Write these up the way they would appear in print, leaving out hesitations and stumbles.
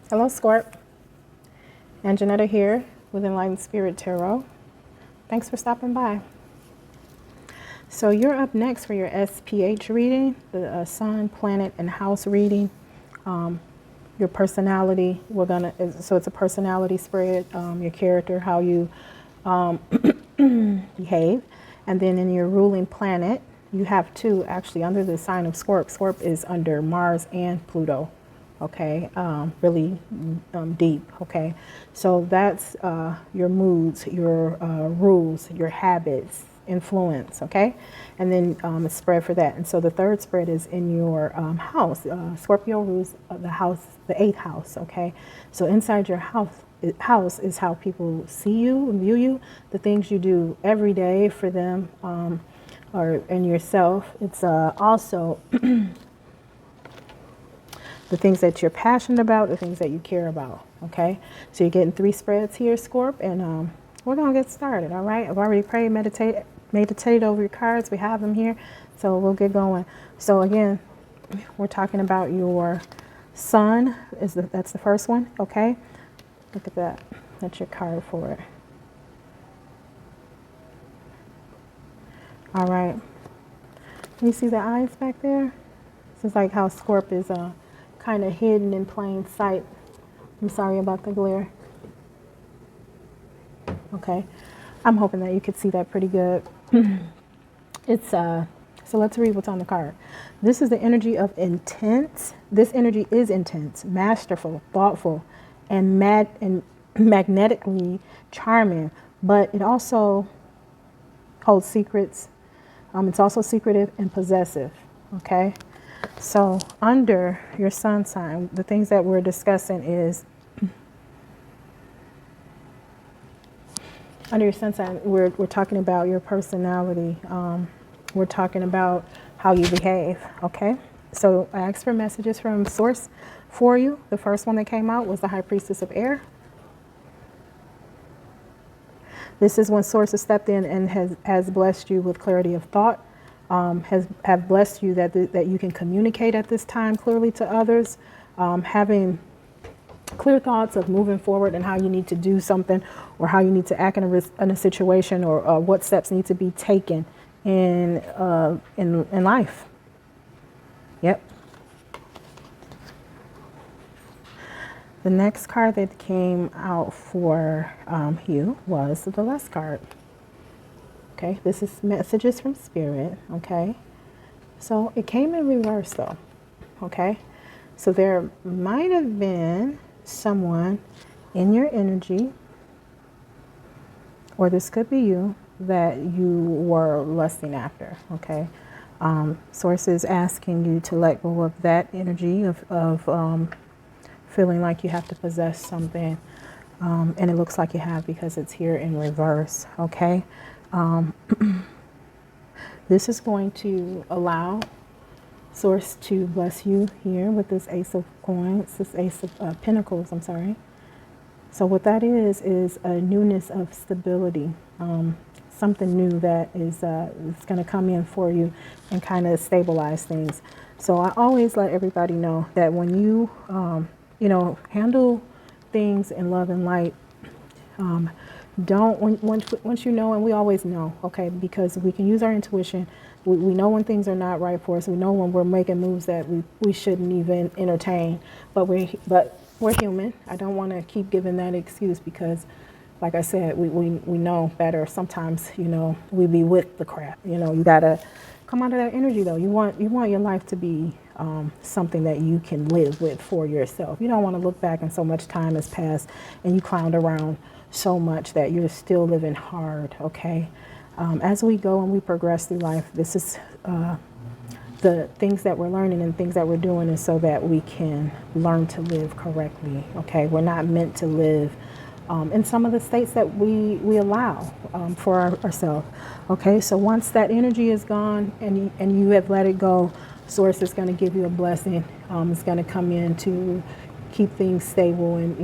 Hello, Scorp. And Janetta here with Enlightened Spirit Tarot. Thanks for stopping by. So you're up next for your SPH reading, the Sun, Planet, and House reading. Your personality. So it's a personality spread. Your character, how you behave, and then in your ruling planet, you have two actually under the sign of Scorp. Scorp is under Mars and Pluto. Okay, really deep. Okay, so that's your moods, your rules, your habits, influence. Okay, and then it's spread for that. And so the third spread is in your house. Scorpio rules the house, the eighth house. Okay, so inside your house is how people see you and view you, the things you do every day for them or in yourself. It's also the things that you're passionate about, the things that you care about, okay? So you're getting three spreads here, Scorp, and we're going to get started, all right? I've already prayed, meditated over your cards. We have them here, so we'll get going. So again, we're talking about your sun. That's the first one, okay? Look at that. That's your card for it. All right. Can you see the eyes back there? This is like how Scorp is kind of hidden in plain sight. I'm sorry about the glare. Okay, I'm hoping that you could see that pretty good. It's so let's read what's on the card. This is the energy of intense. This energy is intense, masterful, thoughtful, and magnetically charming, but it also holds secrets. It's also secretive and possessive. Okay. So under your sun sign, the things that we're discussing is under your sun sign, we're talking about your personality. We're talking about how you behave. Okay. So I asked for messages from Source for you. The first one that came out was the High Priestess of Air. This is when Source has stepped in and has blessed you with clarity of thought. Have blessed you that you can communicate at this time clearly to others, having clear thoughts of moving forward and how you need to do something or how you need to act in a situation or what steps need to be taken in life. Yep. The next card that came out for you was the Lust card. Okay, this is messages from Spirit, okay? So it came in reverse though, okay? So there might have been someone in your energy, or this could be you, that you were lusting after, okay? Source is asking you to let go of that energy of feeling like you have to possess something, and it looks like you have because it's here in reverse, okay? This is going to allow Source to bless you here with this Ace of Coins, this Ace of Pentacles, I'm sorry. So what that is a newness of stability, something new that is going to come in for you and kind of stabilize things. So I always let everybody know that when you, handle things in love and light, once you know, and we always know, okay, because we can use our intuition. We know when things are not right for us. We know when we're making moves that we shouldn't even entertain. But we're human. I don't want to keep giving that excuse because, like I said, we know better. Sometimes, we be with the crap. You gotta come out of that energy though. You want your life to be something that you can live with for yourself. You don't want to look back and so much time has passed and you clowned around so much that you're still living hard, okay? As we go and we progress through life, this is the things that we're learning and things that we're doing is so that we can learn to live correctly, okay? We're not meant to live in some of the states that we allow for ourselves, okay? So once that energy is gone and you have let it go, Source is going to give you a blessing. It's going to come in to keep things stable and,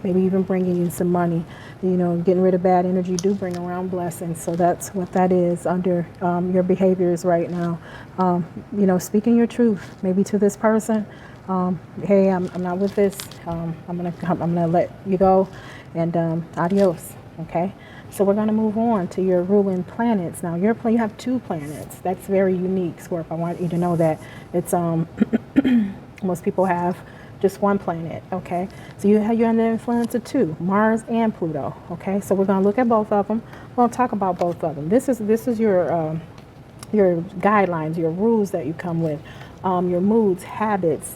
maybe even bringing you some money. Getting rid of bad energy do bring around blessings. So that's what that is under your behaviors right now. Speaking your truth, maybe to this person, Hey, I'm not with this. I'm gonna let you go, and adios. Okay. So we're gonna move on to your ruling planets. Now you have 2 planets. That's very unique, Scorp. I want you to know that it's most people have just 1 planet. Okay. So you're under the influence of 2, Mars and Pluto. Okay. So we're gonna look at both of them. We're gonna talk about both of them. This is your guidelines, your rules that you come with, your moods, habits,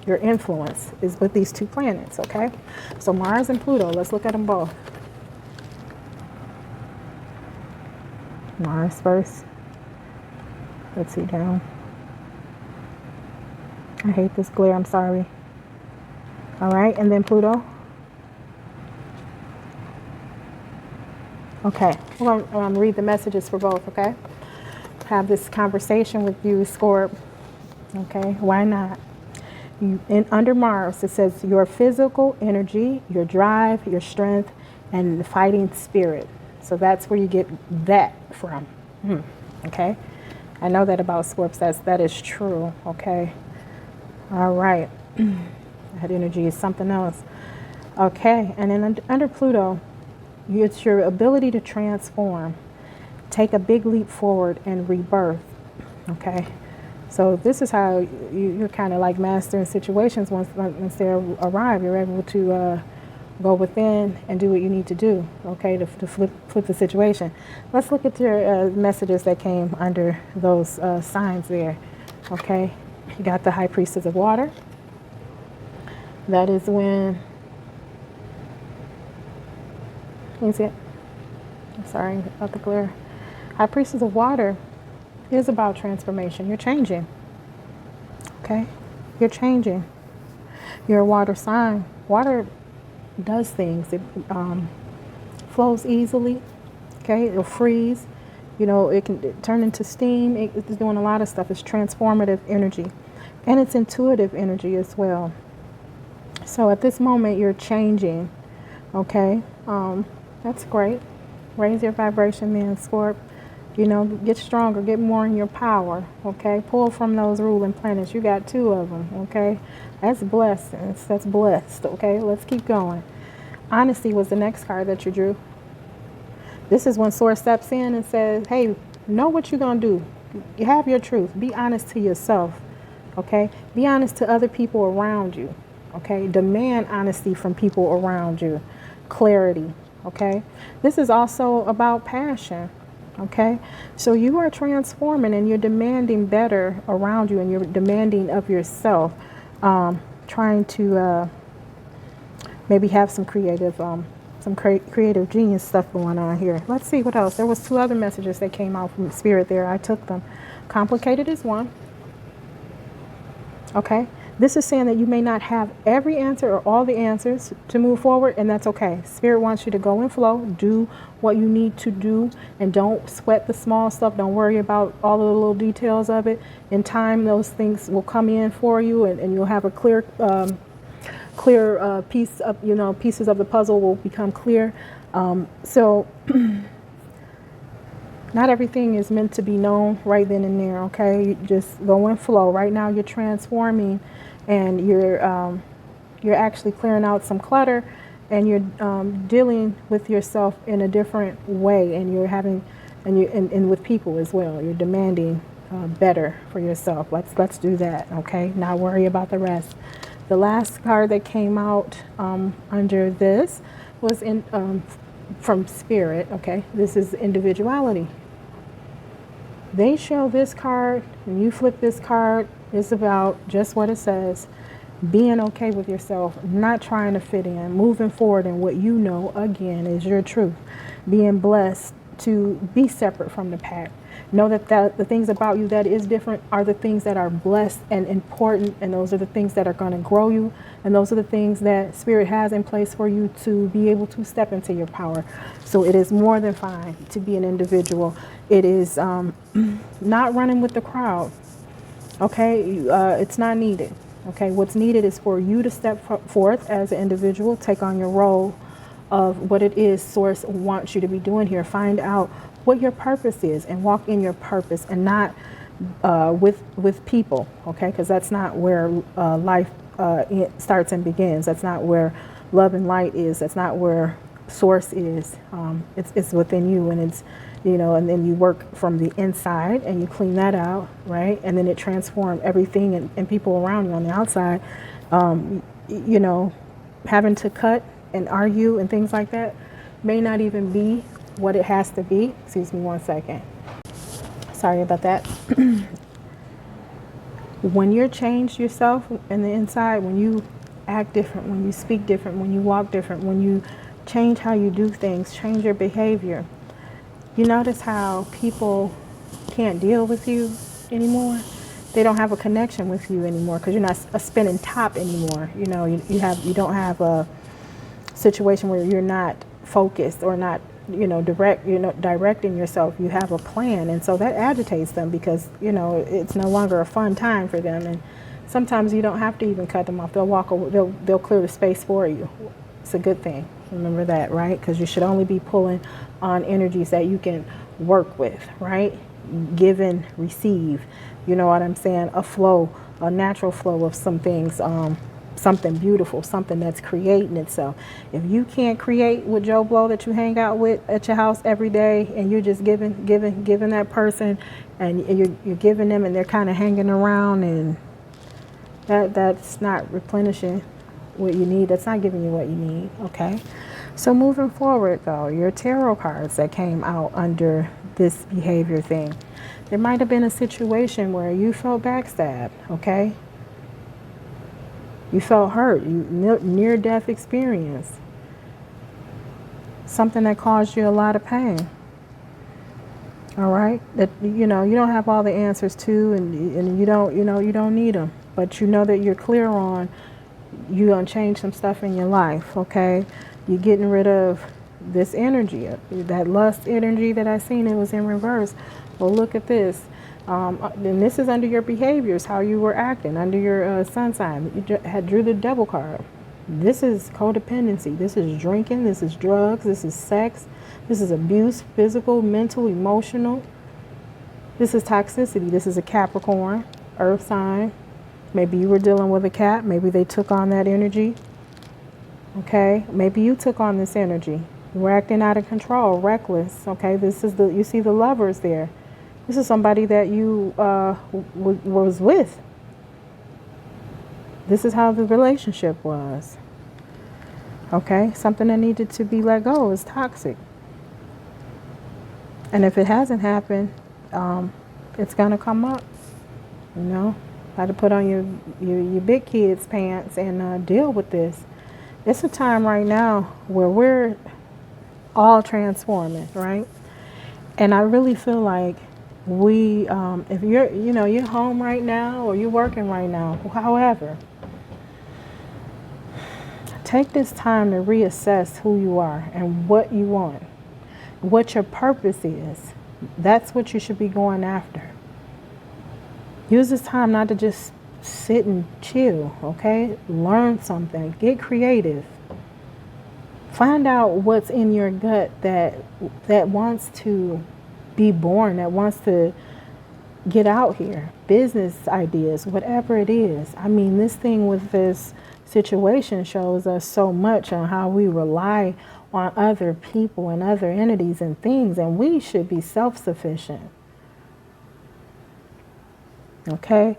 your influence is with these 2 planets, okay? So Mars and Pluto, let's look at them both. Mars first. Let's see down. I hate this glare, I'm sorry. All right, and then Pluto. Okay, we're going to read the messages for both, okay? Have this conversation with you, Scorp. Okay, why not? Under Mars, it says your physical energy, your drive, your strength, and the fighting spirit. So that's where you get that from. Okay, I know that about Scorps. That is true. Okay, all right. That energy is something else. Okay, and then under Pluto, it's your ability to transform, take a big leap forward, and rebirth. Okay. So this is how you're kind of like mastering situations once they arrive. You're able to go within and do what you need to do, okay, to flip the situation. Let's look at your messages that came under those signs there, okay. You got the High Priestess of Water. That is when, can you see it? I'm sorry about the glare. High Priestess of Water is about transformation. You're changing. Okay? You're changing. You're a water sign. Water does things. It flows easily. Okay? It'll freeze. You know, it can turn into steam. It's doing a lot of stuff. It's transformative energy. And it's intuitive energy as well. So at this moment, you're changing. Okay? That's great. Raise your vibration, man, Scorp. You know, get stronger, get more in your power, okay? Pull from those ruling planets. You got 2 of them, okay? That's blessings. That's blessed, okay? Let's keep going. Honesty was the next card that you drew. This is when Source steps in and says, hey, know what you're going to do. You have your truth. Be honest to yourself, okay? Be honest to other people around you, okay? Demand honesty from people around you. Clarity, okay? This is also about passion. Okay, so you are transforming and you're demanding better around you and you're demanding of yourself, trying to maybe have some creative genius stuff going on here. Let's see what else. There was 2 other messages that came out from Spirit there. I took them. Complicated is one. Okay, this is saying that you may not have every answer or all the answers to move forward, and that's okay. Spirit wants you to go and flow, do what you need to do, and don't sweat the small stuff. Don't worry about all the little details of it. In time, those things will come in for you, and you'll have a clear piece of, you know, pieces of the puzzle will become clear. So not everything is meant to be known right then and there, okay? You just go and flow. Right now you're transforming and you're actually clearing out some clutter, and you're dealing with yourself in a different way, and you're having, and with people as well. You're demanding better for yourself. Let's do that, okay? Not worry about the rest. The last card that came out under this was from Spirit, okay? This is individuality. They show this card, and you flip this card. It's about just what it says. Being okay with yourself, not trying to fit in, moving forward in what you know, again, is your truth. Being blessed to be separate from the pack. Know that the things about you that is different are the things that are blessed and important, and those are the things that are going to grow you, and those are the things that Spirit has in place for you to be able to step into your power. So it is more than fine to be an individual. It is not running with the crowd, okay? It's not needed, okay? What's needed is for you to step forth as an individual, take on your role of what it is Source wants you to be doing here. Find out what your purpose is and walk in your purpose, and not with people, okay? Because that's not where life it starts and begins. That's not where love and light is. That's not where source is. It's within you, and it's, you know, and then you work from the inside and you clean that out, right? And then it transforms everything and people around you on the outside. You know, having to cut and argue and things like that may not even be what it has to be. Excuse me one second. Sorry about that. When you're changed yourself in the inside, when you act different, when you speak different, when you walk different, when you change how you do things, change your behavior, you notice how people can't deal with you anymore. They don't have a connection with you anymore because you're not a spinning top anymore. You know, you don't have a situation where you're not focused or not, you know, directing yourself. You have a plan, and so that agitates them because, you know, it's no longer a fun time for them. And sometimes you don't have to even cut them off. They'll walk away. They'll clear the space for you. It's a good thing. Remember that, right? Because you should only be pulling on energies that you can work with, right? Give and receive. You know what I'm saying? A flow, a natural flow of some things. Something beautiful, something that's creating itself. If you can't create with Joe Blow that you hang out with at your house every day, and you're just giving that person, and you're giving them, and they're kind of hanging around, and that's not replenishing what you need. That's not giving you what you need. Okay. So moving forward, though, your tarot cards that came out under this behavior thing, there might have been a situation where you felt backstabbed. Okay. You felt hurt, near-death experience, something that caused you a lot of pain. All right, that you know you don't have all the answers to, and you don't need them, but you know that you're clear on. You gonna change some stuff in your life, okay? You're getting rid of this energy, that lust energy that I seen. It was in reverse. Well, look at this. And this is under your behaviors, how you were acting under your sun sign. You drew the devil card. This is codependency. This is drinking. This is drugs. This is sex. This is abuse, physical, mental, emotional. This is toxicity. This is a Capricorn, earth sign. Maybe you were dealing with a cat. Maybe they took on that energy. Okay. Maybe you took on this energy. You were acting out of control, reckless. Okay. This is you see the lovers there. This is somebody that you was with. This is how the relationship was. Okay? Something that needed to be let go is toxic. And if it hasn't happened, it's going to come up. You know? Got to put on your big kid's pants and deal with this. It's a time right now where we're all transforming, right? And I really feel like if you're home right now or you're working right now, however, take this time to reassess who you are and what you want, what your purpose is. That's what you should be going after. Use this time not to just sit and chill, okay? Learn something, get creative. Find out what's in your gut that wants to be born, that wants to get out here. Business ideas, whatever it is. I mean, this thing with this situation shows us so much on how we rely on other people and other entities and things, and we should be self-sufficient. Okay?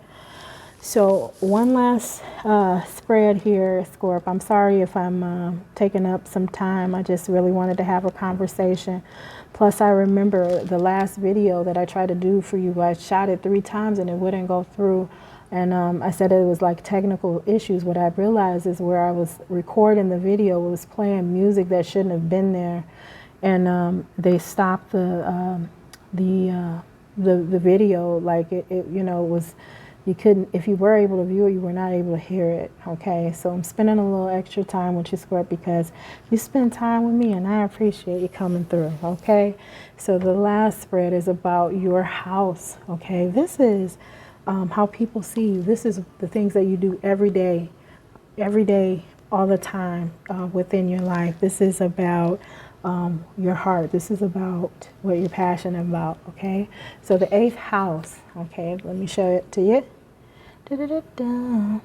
So one last spread here, Scorp. I'm sorry if I'm taking up some time. I just really wanted to have a conversation. Plus, I remember the last video that I tried to do for you. I shot it 3 times and it wouldn't go through. And I said it was like technical issues. What I realized is where I was recording the video, it was playing music that shouldn't have been there. And they stopped the video, like it was. You couldn't, if you were able to view it, you were not able to hear it, okay? So I'm spending a little extra time with you, Scorp, because you spend time with me, and I appreciate you coming through, okay? So the last spread is about your house, okay? This is how people see you. This is the things that you do every day, all the time within your life. This is about your heart. This is about what you're passionate about, okay? So the 8th house, okay, let me show it to you. Da-da-da-da.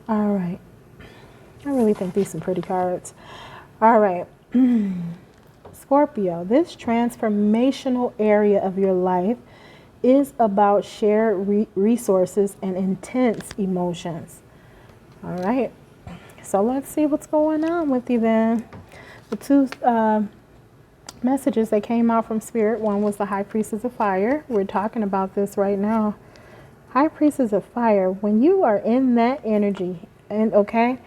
All right. I really think these are some pretty cards. All right. Scorpio, this transformational area of your life is about shared resources and intense emotions. All right. So let's see what's going on with you then. The two messages that came out from Spirit, one was the High Priestess of Fire. We're talking about this right now. High Priestess of Fire, when you are in that energy, and okay,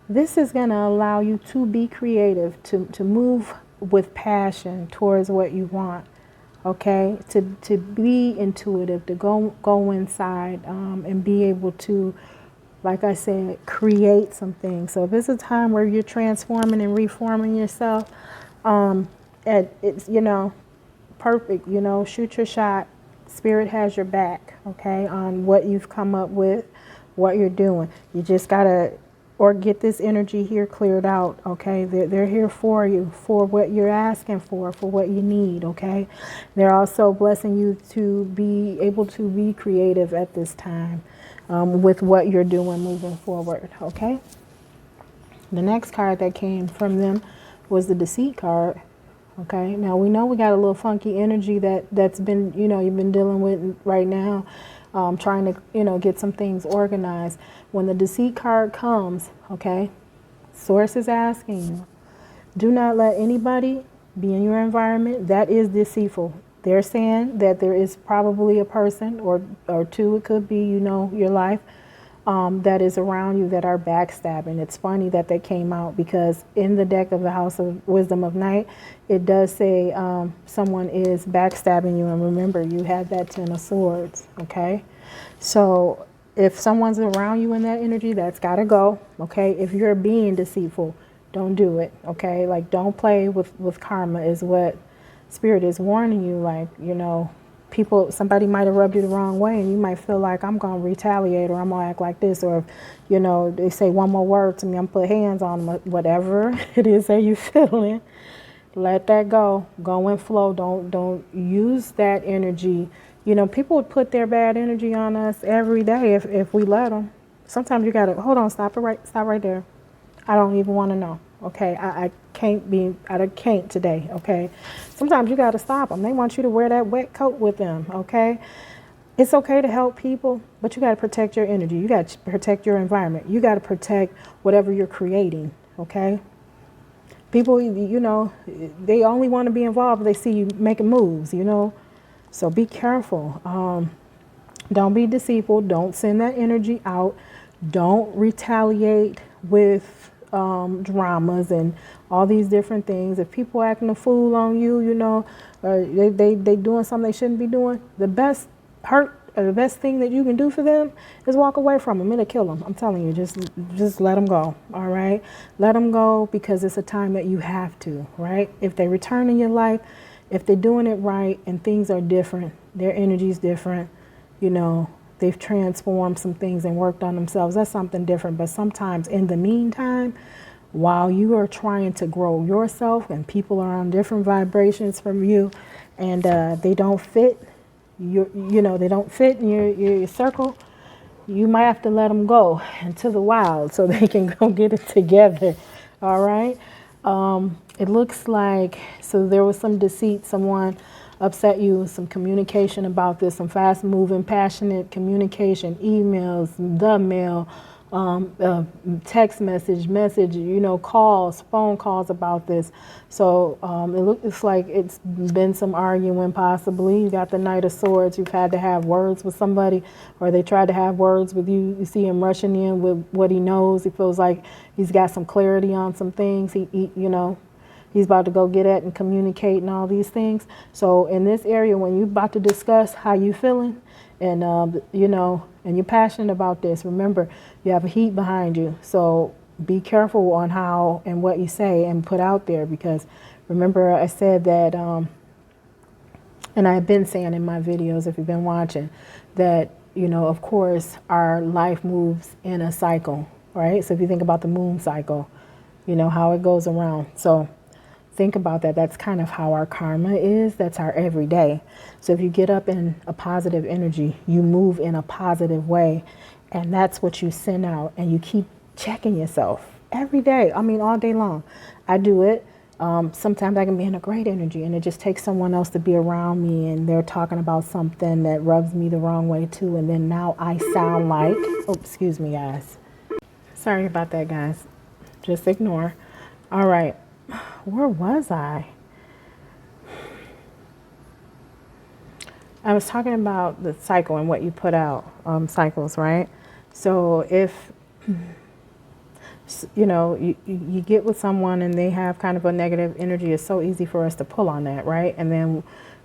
this is going to allow you to be creative, to move with passion towards what you want, okay, to be intuitive, to go inside and be able to, like I said, create some things. So if it's a time where you're transforming and reforming yourself, and it's, you know, perfect, you know, shoot your shot. Spirit has your back, okay, on what you've come up with, what you're doing. You just got to, or get this energy here cleared out, okay? They're here for you, for what you're asking for what you need, okay? They're also blessing you to be able to be creative at this time with what you're doing moving forward, okay? The next card that came from them was the Deceit card, okay? Now, we know we got a little funky energy that's been, you know, you've been dealing with right now. Trying to, you know, get some things organized. When the Deceit card comes, okay, Source is asking you, do not let anybody be in your environment that is deceitful. They're saying that there is probably a person or two, it could be, you know, your life, that is around you that are backstabbing. It's funny that they came out because in the deck of the House of Wisdom of Night, it does say someone is backstabbing you. And remember, you had that 10 of Swords, okay? So if someone's around you in that energy, that's got to go, okay? If you're being deceitful, don't do it, okay? Like, don't play with karma is what Spirit is warning you. Like, you know, somebody might have rubbed you the wrong way and you might feel like I'm going to retaliate or I'm going to act like this, or if, you know, they say one more word to me, I'm going to put hands on them, whatever it is that you feeling, let that go. Go and flow. Don't use that energy. You know, people would put their bad energy on us every day if we let them. Sometimes you got to, hold on, stop right there. I don't even want to know. Okay, I can't today, okay? Sometimes you got to stop them. They want you to wear that wet coat with them, okay? It's okay to help people, but you got to protect your energy. You got to protect your environment. You got to protect whatever you're creating, okay? People, you know, they only want to be involved if they see you making moves, you know? So be careful. Don't be deceitful. Don't send that energy out. Don't retaliate with dramas and all these different things. If people acting a fool on you, you know, they doing something they shouldn't be doing, the best thing that you can do for them is walk away from them. It'll kill them. I'm telling you, just let them go. All right, let them go, because it's a time that you have to. Right? If they return in your life, if they're doing it right and things are different, their energy's different, you know, they've transformed some things and worked on themselves, that's something different. But sometimes in the meantime, while you are trying to grow yourself and people are on different vibrations from you, and they don't fit, they don't fit in your circle, you might have to let them go into the wild so they can go get it together. All right. It looks like, so there was some deceit, someone upset you, some communication about this, some fast moving, passionate communication, emails, the mail, text message, you know, calls, phone calls about this. So it's like it's been some arguing possibly. You got the Knight of Swords. You've had to have words with somebody, or they tried to have words with you. You see him rushing in with what he knows. He feels like he's got some clarity on some things. He you know, he's about to go get at and communicate and all these things. So in this area, when you're about to discuss how you feeling, and you know, and you're passionate about this, remember, you have a heat behind you. So be careful on how and what you say and put out there, because remember I said that, and I've been saying in my videos, if you've been watching, that, you know, of course, our life moves in a cycle, right? So if you think about the moon cycle, you know, how it goes around. So think about that. That's kind of how our karma is. That's our everyday. So if you get up in a positive energy, you move in a positive way, and that's what you send out, and you keep checking yourself every day. I mean, all day long. I do it. Sometimes I can be in a great energy, and it just takes someone else to be around me, and they're talking about something that rubs me the wrong way too, and then now I sound like, oh, excuse me, guys. Sorry about that, guys. Just ignore. All right. Where was I? I was talking about the cycle and what you put out, cycles, right? So if, you know, you get with someone and they have kind of a negative energy, it's so easy for us to pull on that, right? And then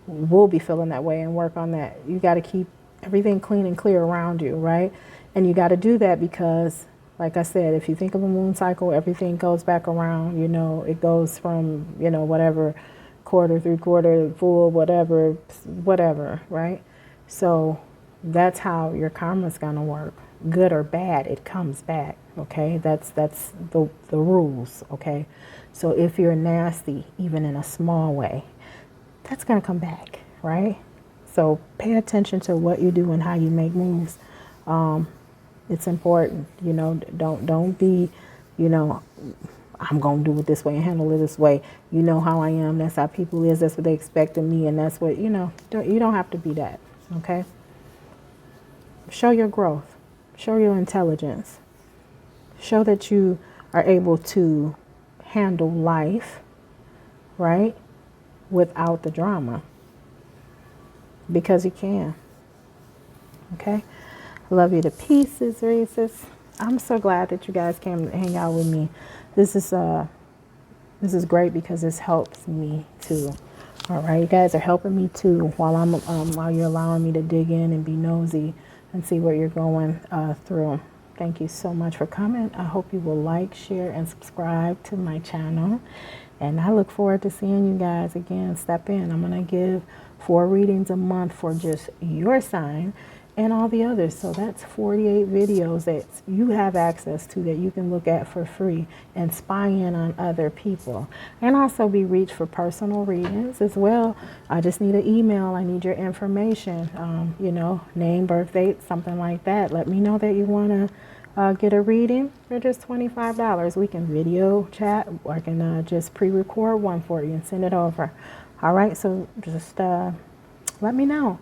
we'll be feeling that way and work on that. You got to keep everything clean and clear around you, right? And you got to do that because, like I said, if you think of a moon cycle, everything goes back around, you know, it goes from, you know, whatever, quarter, 3/4, full, whatever, right? So that's how your karma's going to work. Good or bad, it comes back, okay? That's the rules, okay? So if you're nasty, even in a small way, that's going to come back, right? So pay attention to what you do and how you make moves. It's important, you know, don't be, you know, I'm going to do it this way and handle it this way. You know how I am. That's how people is. That's what they expect of me. And that's what, you know, you don't have to be that. Okay. Show your growth. Show your intelligence. Show that you are able to handle life, right, without the drama. Because you can. Okay. Love you to pieces, Reese's. I'm so glad that you guys came to hang out with me. This is great because this helps me too. All right, you guys are helping me too while you're allowing me to dig in and be nosy and see what you're going through. Thank you so much for coming. I hope you will like, share, and subscribe to my channel. And I look forward to seeing you guys again. Step in. I'm going to give 4 readings a month for just your sign and all the others. So that's 48 videos that you have access to that you can look at for free and spy in on other people. And also be reached for personal readings as well. I just need an email. I need your information, you know, name, birth date, something like that. Let me know that you want to get a reading. They're just $25. We can video chat, or I can just pre-record one for you and send it over. All right, so just let me know.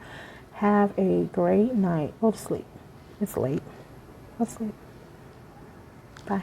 Have a great night. Go to sleep. It's late. Go to sleep. Bye.